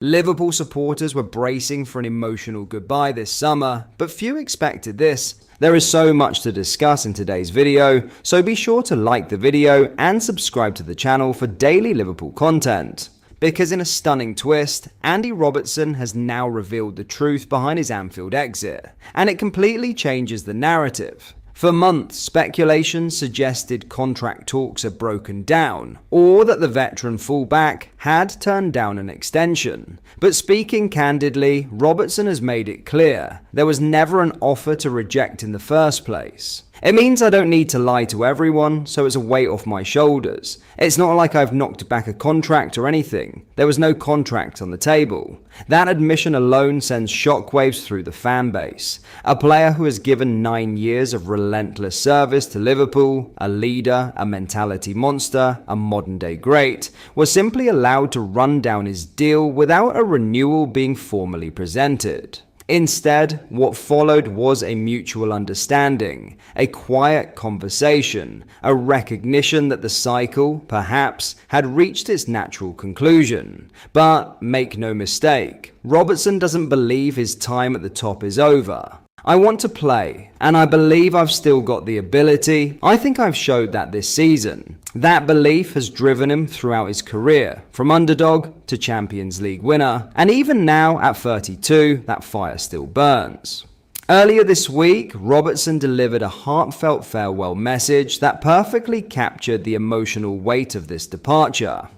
Liverpool supporters were bracing for an emotional goodbye this summer, but few expected this. There is so much to discuss in today's video, so be sure to like the video and subscribe to the channel for daily Liverpool content. Because in a stunning twist, Andy Robertson has now revealed the truth behind his Anfield exit, and it completely changes the narrative. For months, speculation suggested contract talks had broken down, or that the veteran fullback had turned down an extension. But speaking candidly, Robertson has made it clear there was never an offer to reject in the first place. It means I don't need to lie to everyone, so it's a weight off my shoulders. It's not like I've knocked back a contract or anything. There was no contract on the table. That admission alone sends shockwaves through the fan base. A player who has given 9 years of relentless service to Liverpool, a leader, a mentality monster, a modern-day great, was simply allowed to run down his deal without a renewal being formally presented. Instead, what followed was a mutual understanding, a quiet conversation, a recognition that the cycle, perhaps, had reached its natural conclusion. But make no mistake, Robertson doesn't believe his time at the top is over. I want to play, and I believe I've still got the ability. I think I've showed that this season. That belief has driven him throughout his career, from underdog to Champions League winner, and even now at 32, that fire still burns. Earlier this week, Robertson delivered a heartfelt farewell message that perfectly captured the emotional weight of this departure.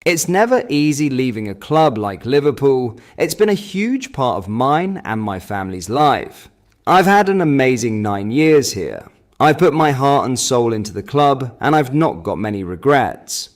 It's never easy leaving a club like Liverpool. It's been a huge part of mine and my family's life. I've had an amazing 9 years here. I've put my heart and soul into the club, and I've not got many regrets.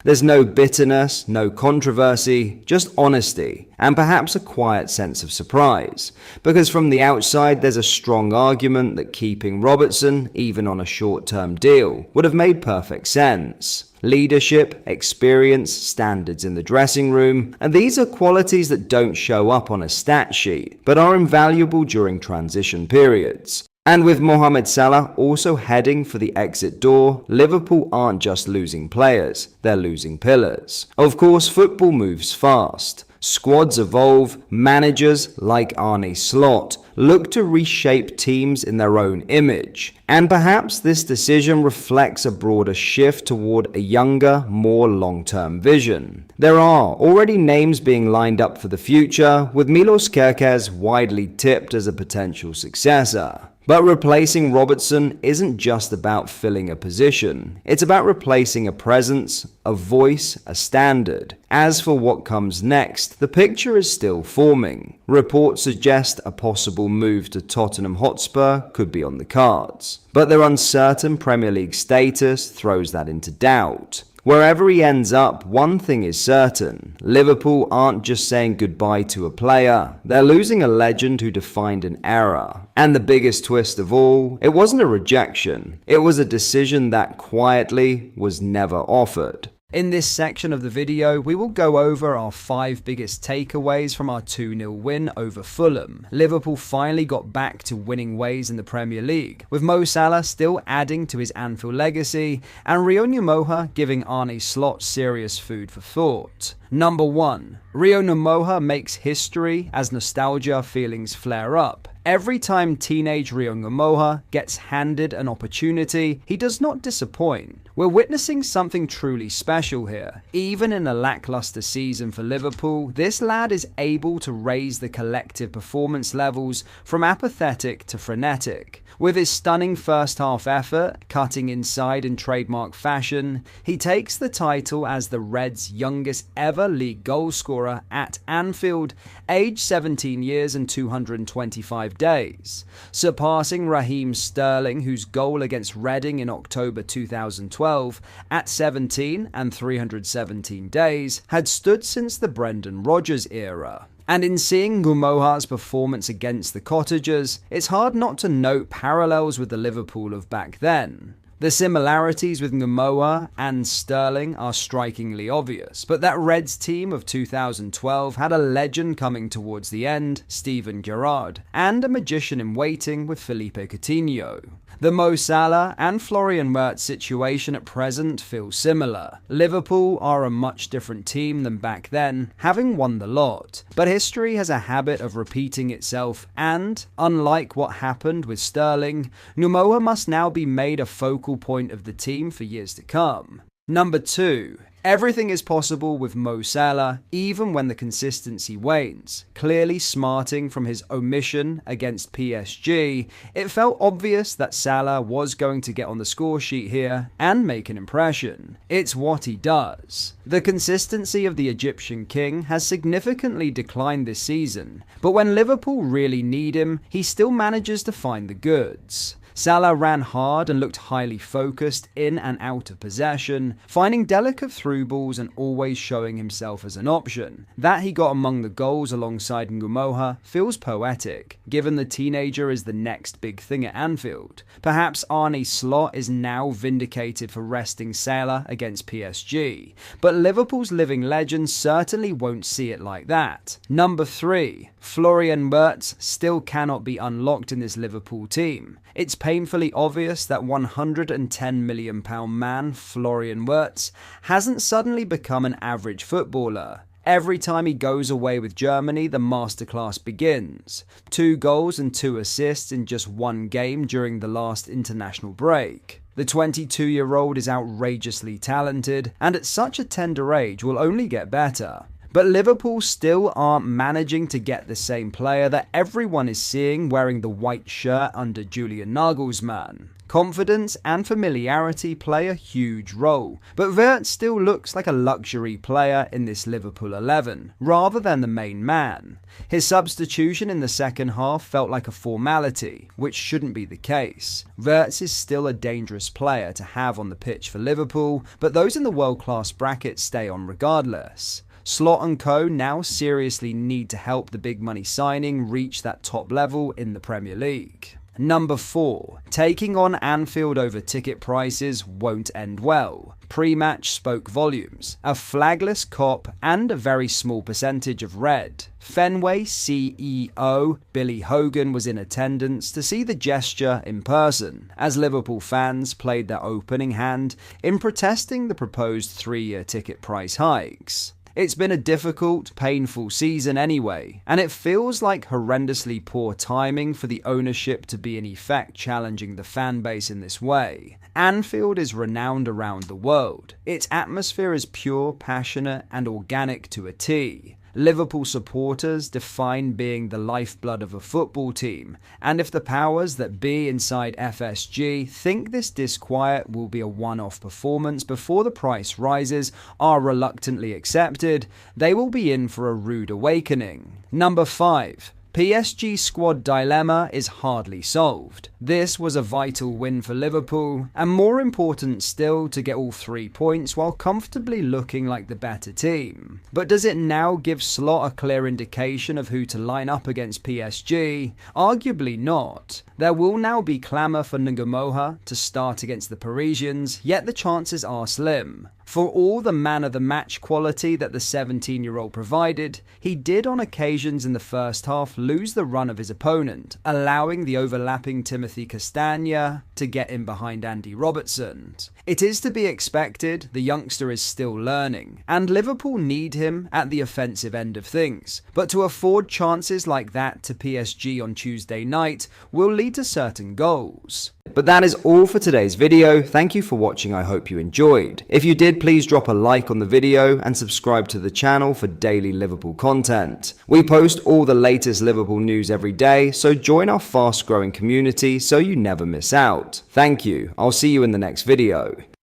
There's no bitterness, no controversy, just honesty, and perhaps a quiet sense of surprise. Because from the outside, there's a strong argument that keeping Robertson, even on a short-term deal, would have made perfect sense. Leadership, experience, standards in the dressing room, and these are qualities that don't show up on a stat sheet, but are invaluable during transition periods. And with Mohamed Salah also heading for the exit door, Liverpool aren't just losing players, they're losing pillars. Of course, football moves fast. Squads evolve, managers like Arne Slot look to reshape teams in their own image. And perhaps this decision reflects a broader shift toward a younger, more long-term vision. There are already names being lined up for the future, with Milos Kerkez widely tipped as a potential successor. But replacing Robertson isn't just about filling a position. It's about replacing a presence, a voice, a standard. As for what comes next, the picture is still forming. Reports suggest a possible move to Tottenham Hotspur could be on the cards. But their uncertain Premier League status throws that into doubt. Wherever he ends up, one thing is certain. Liverpool aren't just saying goodbye to a player, they're losing a legend who defined an era. And the biggest twist of all, it wasn't a rejection, it was a decision that quietly was never offered. In this section of the video, we will go over our 5 biggest takeaways from our 2-0 win over Fulham. Liverpool finally got back to winning ways in the Premier League, with Mo Salah still adding to his Anfield legacy, and Nyamoa giving Arne Slot serious food for thought. Number 1. Nyamoa makes history as nostalgia feelings flare up. Every time teenage Nyamoa gets handed an opportunity, he does not disappoint. We're witnessing something truly special here. Even in a lackluster season for Liverpool, this lad is able to raise the collective performance levels from apathetic to frenetic. With his stunning first half effort, cutting inside in trademark fashion, he takes the title as the Reds' youngest ever league goalscorer at Anfield, aged 17 years and 225 days, surpassing Raheem Sterling, whose goal against Reading in October 2012 at 17 and 317 days had stood since the Brendan Rodgers era. And in seeing Nyamoa's performance against the Cottagers, it's hard not to note parallels with the Liverpool of back then. The similarities with Nyamoa and Sterling are strikingly obvious, but that Reds team of 2012 had a legend coming towards the end, Steven Gerrard, and a magician in waiting with Philippe Coutinho. The Mo Salah and Florian Wirtz situation at present feels similar. Liverpool are a much different team than back then, having won the lot. But history has a habit of repeating itself and, unlike what happened with Sterling, Nyamoa must now be made a focal point of the team for years to come. Number 2. Everything is possible with Mo Salah, even when the consistency wanes. Clearly smarting from his omission against PSG, it felt obvious that Salah was going to get on the score sheet here and make an impression. It's what he does. The consistency of the Egyptian king has significantly declined this season, but when Liverpool really need him, he still manages to find the goods. Salah ran hard and looked highly focused in and out of possession, finding delicate through balls and always showing himself as an option. That he got among the goals alongside Nyamoa feels poetic, given the teenager is the next big thing at Anfield. Perhaps Arne Slot is now vindicated for resting Salah against PSG, but Liverpool's living legend certainly won't see it like that. Number 3. Florian Wirtz still cannot be unlocked in this Liverpool team. It's painfully obvious that £110 million man Florian Wirtz hasn't suddenly become an average footballer. Every time he goes away with Germany, the masterclass begins. 2 goals and 2 assists in just 1 game during the last international break. The 22-year-old is outrageously talented, and at such a tender age will only get better. But Liverpool still aren't managing to get the same player that everyone is seeing wearing the white shirt under Julian Nagelsmann. Confidence and familiarity play a huge role, but Wirtz still looks like a luxury player in this Liverpool 11, rather than the main man. His substitution in the second half felt like a formality, which shouldn't be the case. Wirtz is still a dangerous player to have on the pitch for Liverpool, but those in the world-class bracket stay on regardless. Slot and co now seriously need to help the big money signing reach that top level in the Premier League. Number 4. Taking on Anfield over ticket prices won't end well. Pre-match spoke volumes. A flagless cop and a very small percentage of red. Fenway CEO Billy Hogan was in attendance to see the gesture in person, as Liverpool fans played their opening hand in protesting the proposed 3-year ticket price hikes. It's been a difficult, painful season anyway, and it feels like horrendously poor timing for the ownership to be in effect challenging the fan base in this way. Anfield is renowned around the world. Its atmosphere is pure, passionate, and organic to a T. Liverpool supporters define being the lifeblood of a football team, and if the powers that be inside FSG think this disquiet will be a one-off performance before the price rises are reluctantly accepted, they will be in for a rude awakening. Number 5. PSG squad dilemma is hardly solved. This was a vital win for Liverpool, and more important still to get all 3 points while comfortably looking like the better team. But does it now give Slot a clear indication of who to line up against PSG? Arguably not. There will now be clamour for Nyamoa to start against the Parisians, yet the chances are slim. For all the man-of-the-match quality that the 17-year-old provided, he did on occasions in the first half lose the run of his opponent, allowing the overlapping Timothy Castagne to get in behind Andy Robertson. It is to be expected, the youngster is still learning, and Liverpool need him at the offensive end of things, but to afford chances like that to PSG on Tuesday night will lead to certain goals. But that is all for today's video. Thank you for watching. I hope you enjoyed. If you did, please drop a like on the video and subscribe to the channel for daily Liverpool content. We post all the latest Liverpool news every day, so join our fast growing community so you never miss out. Thank you. I'll see you in the next video.